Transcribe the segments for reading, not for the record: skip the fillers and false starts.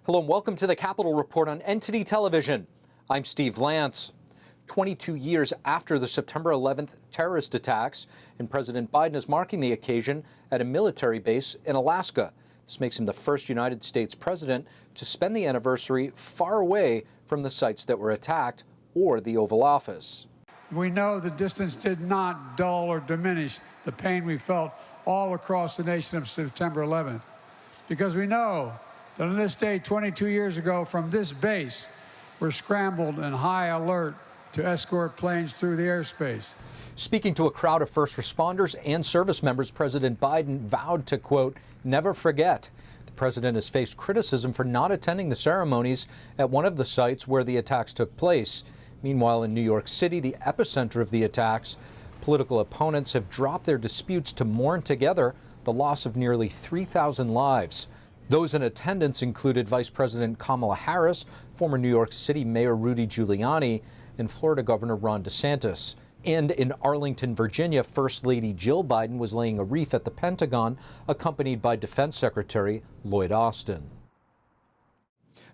Hello and welcome to the Capitol Report on Entity Television. I'm Steve Lance. 22 years after the September 11th terrorist attacks, and President Biden is marking the occasion at a military base in Alaska. This makes him the first United States president to spend the anniversary far away from the sites that were attacked or the Oval Office. We know the distance did not dull or diminish the pain we felt all across the nation of September 11th, because we know that on this day 22 years ago from this base, we're scrambled in high alert to escort planes through the airspace. Speaking to a crowd of first responders and service members, President Biden vowed to, quote, never forget. The president has faced criticism for not attending the ceremonies at one of the sites where the attacks took place. Meanwhile, in New York City, the epicenter of the attacks, political opponents have dropped their disputes to mourn together the loss of nearly 3,000 lives. Those in attendance included Vice President Kamala Harris, former New York City Mayor Rudy Giuliani, and Florida Governor Ron DeSantis. And in Arlington, Virginia, First Lady Jill Biden was laying a wreath at the Pentagon, accompanied by Defense Secretary Lloyd Austin.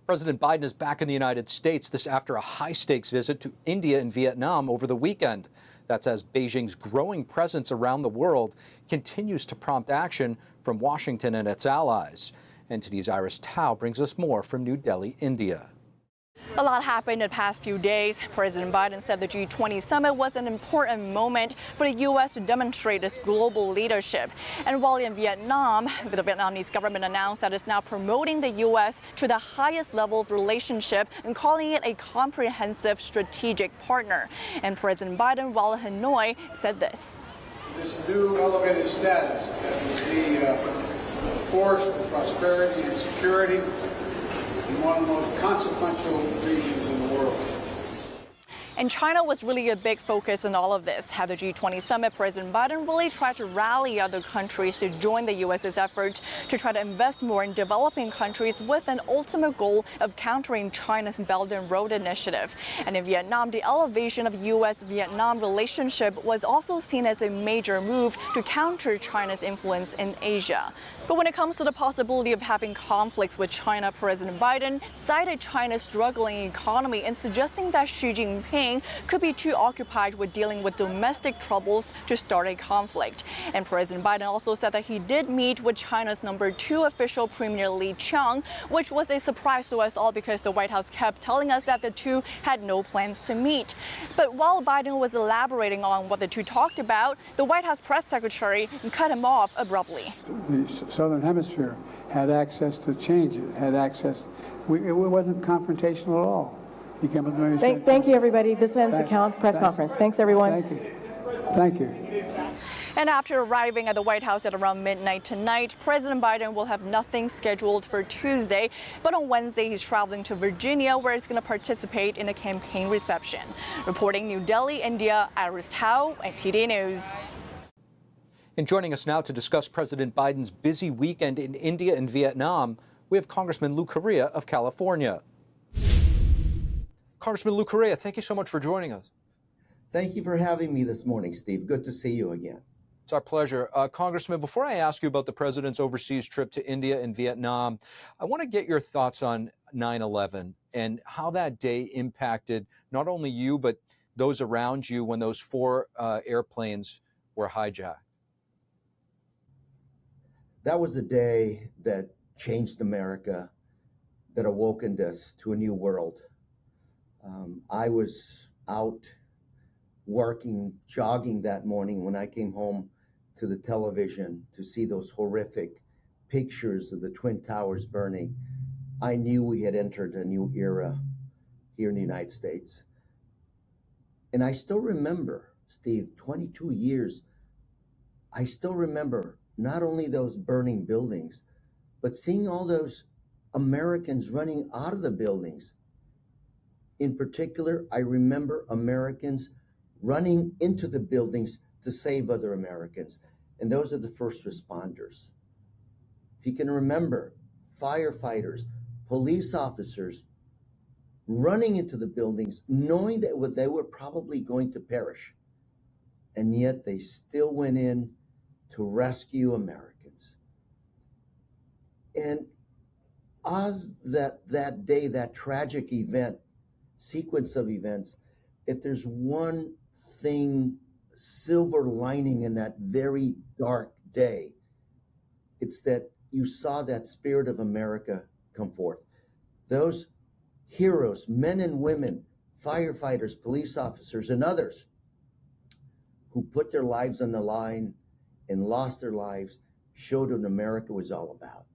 President Biden is back in the United States, this after a high-stakes visit to India and Vietnam over the weekend. That's as Beijing's growing presence around the world continues to prompt action from Washington and its allies. NTD's Iris Tao brings us more from New Delhi, India. A lot happened in the past few days. President Biden said the G20 summit was an important moment for the U.S. to demonstrate its global leadership. And while in Vietnam, the Vietnamese government announced that it's now promoting the U.S. to the highest level of relationship and calling it a comprehensive strategic partner. And President Biden, while in Hanoi, said this. This new elevated status that will be a force for prosperity and security in one of the most consequential regions in the world. And China was really a big focus in all of this. At the G20 summit, President Biden really tried to rally other countries to join the U.S.'s effort to try to invest more in developing countries with an ultimate goal of countering China's Belt and Road Initiative. And in Vietnam, the elevation of U.S.-Vietnam relationship was also seen as a major move to counter China's influence in Asia. But when it comes to the possibility of having conflicts with China, President Biden cited China's struggling economy and suggesting that Xi Jinping could be too occupied with dealing with domestic troubles to start a conflict. And President Biden also said that he did meet with China's #2 official, Premier Li Qiang, which was a surprise to us all because the White House kept telling us that the two had no plans to meet. But while Biden was elaborating on what the two talked about, the White House press secretary cut him off abruptly. The Southern Hemisphere had access to change it, had access. It wasn't confrontational at all. Thank you, everybody. This ends the press conference. Thanks, everyone. Thank you. Thank you. And after arriving at the White House at around midnight tonight, President Biden will have nothing scheduled for Tuesday. But on Wednesday, he's traveling to Virginia, where he's going to participate in a campaign reception. Reporting New Delhi, India, Iris Tao, NTD News. And joining us now to discuss President Biden's busy weekend in India and Vietnam, we have Congressman Lou Correa of California. Congressman Lou Correa, thank you so much for joining us. Thank you for having me this morning, Steve. Good to see you again. It's our pleasure. Congressman, before I ask you about the president's overseas trip to India and Vietnam, I want to get your thoughts on 9/11 and how that day impacted not only you, but those around you when those four airplanes were hijacked. That was a day that changed America, that awokened us to a new world. I was out working, jogging that morning when I came home to the television to see those horrific pictures of the Twin Towers burning. I knew we had entered a new era here in the United States. And I still remember, Steve, 22 years, I still remember not only those burning buildings, but seeing all those Americans running out of the buildings. In particular, I remember Americans running into the buildings to save other Americans. And those are the first responders. If you can remember, firefighters, police officers running into the buildings, knowing that they were probably going to perish. And yet they still went in to rescue Americans. And On that day, that tragic event, sequence of events, if there's one thing, silver lining in that very dark day, it's that you saw that spirit of America come forth. Those heroes, men and women, firefighters, police officers, and others who put their lives on the line and lost their lives showed what America was all about.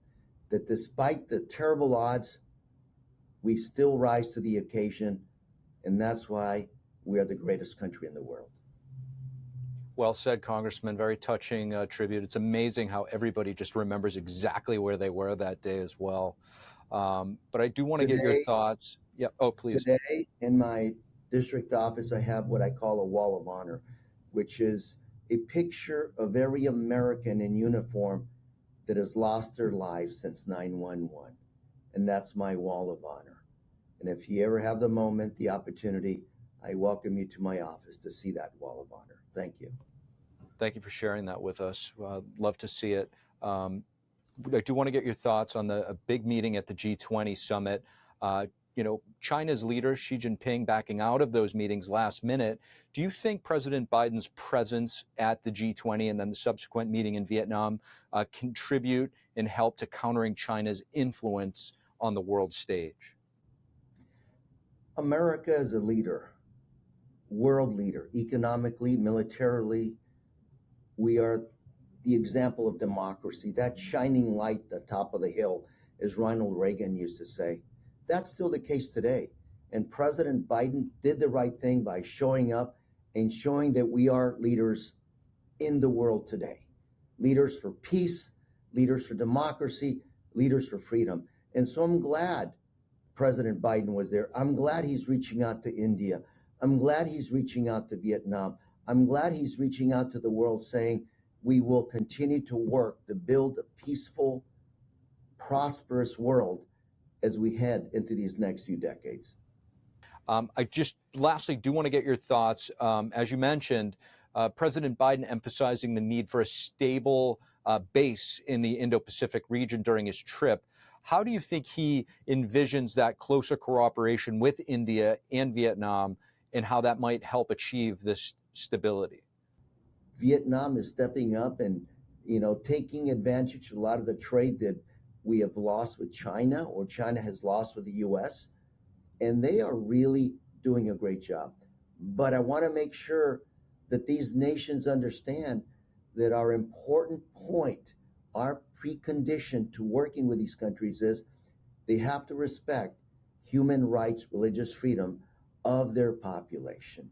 That despite the terrible odds, we still rise to the occasion, and that's why we are the greatest country in the world. Well said, Congressman. Very touching tribute. It's amazing how everybody just remembers exactly where they were that day as well. But I do want to get your thoughts. Yeah. Oh, please. Today, in my district office, I have what I call a wall of honor, which is a picture of every American in uniform that has lost their lives since 9/11. And that's my wall of honor. And if you ever have the moment, the opportunity, I welcome you to my office to see that wall of honor. Thank you. Thank you for sharing that with us. Love to see it. I do want to get your thoughts on a big meeting at the G20 summit. China's leader, Xi Jinping, backing out of those meetings last minute. Do you think President Biden's presence at the G20 and then the subsequent meeting in Vietnam contribute and help to countering China's influence on the world stage? America is a leader, world leader, economically, militarily. We are the example of democracy, that shining light at the top of the hill, as Ronald Reagan used to say. That's still the case today. And President Biden did the right thing by showing up and showing that we are leaders in the world today. Leaders for peace, leaders for democracy, leaders for freedom. And so I'm glad President Biden was there. I'm glad he's reaching out to India. I'm glad he's reaching out to Vietnam. I'm glad he's reaching out to the world saying we will continue to work to build a peaceful, prosperous world as we head into these next few decades. I just lastly do want to get your thoughts. As you mentioned, President Biden emphasizing the need for a stable base in the Indo-Pacific region during his trip. How do you think he envisions that closer cooperation with India and Vietnam and how that might help achieve this stability? Vietnam is stepping up and, taking advantage of a lot of the trade that we have lost with China or China has lost with the U.S. And they are really doing a great job. But I want to make sure that these nations understand that our important point, our precondition to working with these countries is they have to respect human rights, religious freedom of their population.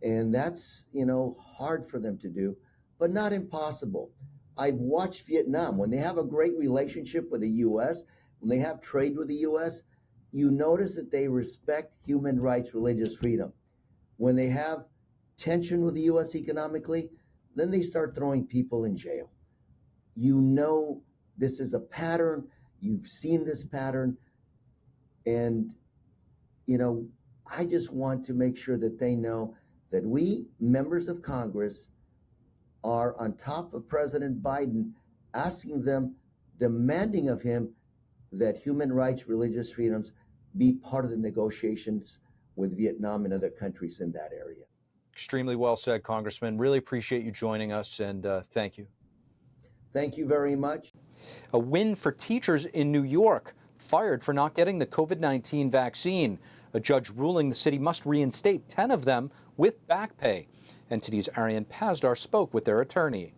And that's, hard for them to do, but not impossible. I've watched Vietnam. When they have a great relationship with the U.S., when they have trade with the U.S., you notice that they respect human rights, religious freedom. When they have tension with the U.S. economically, then they start throwing people in jail. This is a pattern. You've seen this pattern. And, I just want to make sure that they know that we, members of Congress, are on top of President Biden, asking them, demanding of him that human rights, religious freedoms be part of the negotiations with Vietnam and other countries in that area. Extremely well said, Congressman. Really appreciate you joining us, and thank you. Thank you very much. A win for teachers in New York, fired for not getting the COVID-19 vaccine. A judge ruling the city must reinstate 10 of them with back pay. NTD's Arian Pazdar spoke with their attorney.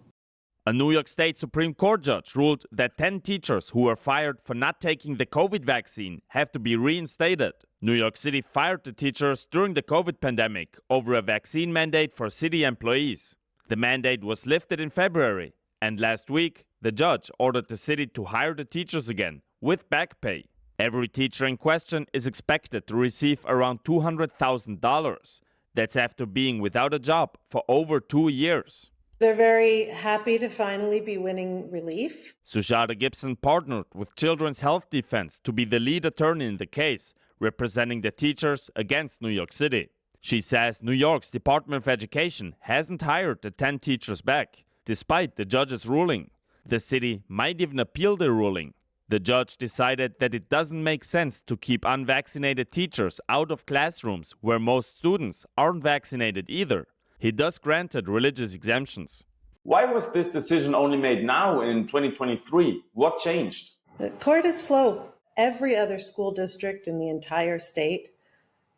A New York State Supreme Court judge ruled that 10 teachers who were fired for not taking the COVID vaccine have to be reinstated. New York City fired the teachers during the COVID pandemic over a vaccine mandate for city employees. The mandate was lifted in February, and last week, the judge ordered the city to hire the teachers again with back pay. Every teacher in question is expected to receive around $200,000. That's after being without a job for over 2 years. They're very happy to finally be winning relief. Sujata Gibson partnered with Children's Health Defense to be the lead attorney in the case, representing the teachers against New York City. She says New York's Department of Education hasn't hired the 10 teachers back, despite the judge's ruling. The city might even appeal the ruling. The judge decided that it doesn't make sense to keep unvaccinated teachers out of classrooms where most students aren't vaccinated either. He thus granted religious exemptions. Why was this decision only made now in 2023? What changed? The court is slow. Every other school district in the entire state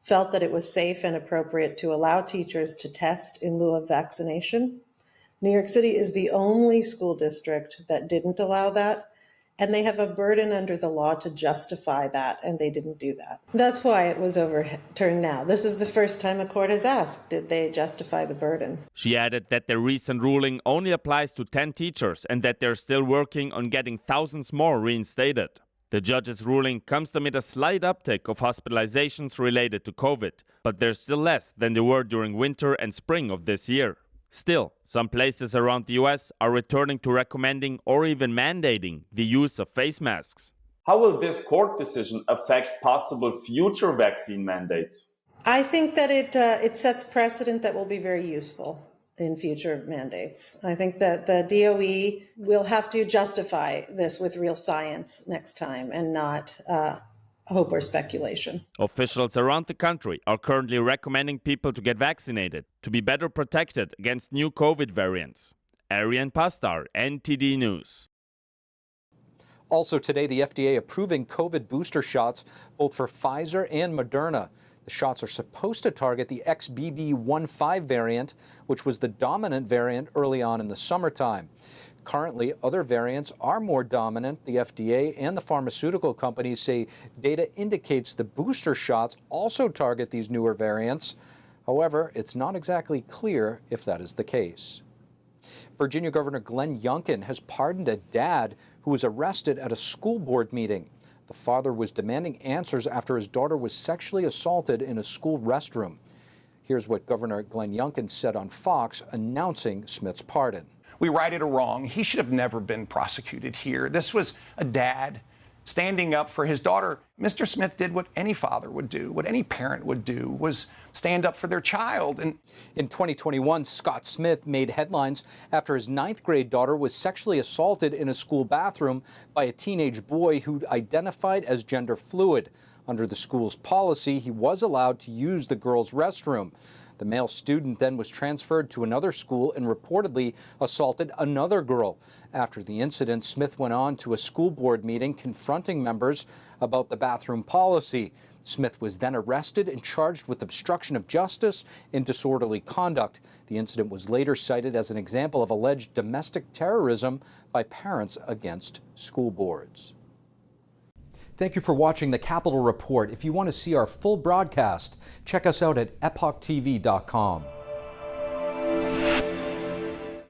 felt that it was safe and appropriate to allow teachers to test in lieu of vaccination. New York City is the only school district that didn't allow that, and they have a burden under the law to justify that, and they didn't do that. That's why it was overturned now. This is the first time a court has asked, did they justify the burden? She added that the recent ruling only applies to 10 teachers and that they're still working on getting thousands more reinstated. The judge's ruling comes amid a slight uptick of hospitalizations related to COVID, but they're still less than they were during winter and spring of this year. Still, some places around the US are returning to recommending or even mandating the use of face masks. How will this court decision affect possible future vaccine mandates? I think that it sets precedent that will be very useful in future mandates. I think that the DOE will have to justify this with real science next time and not hope or speculation. Officials around the country are currently recommending people to get vaccinated to be better protected against new COVID variants. Arian Pastar, NTD News. Also today, the FDA approving COVID booster shots both for Pfizer and Moderna. The shots are supposed to target the XBB.1.5 variant, which was the dominant variant early on in the summertime. Currently, other variants are more dominant. The FDA and the pharmaceutical companies say data indicates the booster shots also target these newer variants. However, it's not exactly clear if that is the case. Virginia Governor Glenn Youngkin has pardoned a dad who was arrested at a school board meeting. The father was demanding answers after his daughter was sexually assaulted in a school restroom. Here's what Governor Glenn Youngkin said on Fox announcing Smith's pardon. We righted a wrong. He should have never been prosecuted here. This was a dad standing up for his daughter. Mr. Smith did what any father would do, what any parent would do, was stand up for their child. And in 2021, Scott Smith made headlines after his 9th grade daughter was sexually assaulted in a school bathroom by a teenage boy who identified as gender fluid. Under the school's policy, he was allowed to use the girls' restroom. The male student then was transferred to another school and reportedly assaulted another girl. After the incident, Smith went on to a school board meeting confronting members about the bathroom policy. Smith was then arrested and charged with obstruction of justice and disorderly conduct. The incident was later cited as an example of alleged domestic terrorism by parents against school boards. Thank you for watching the Capitol Report. If you want to see our full broadcast, check us out at epochtv.com.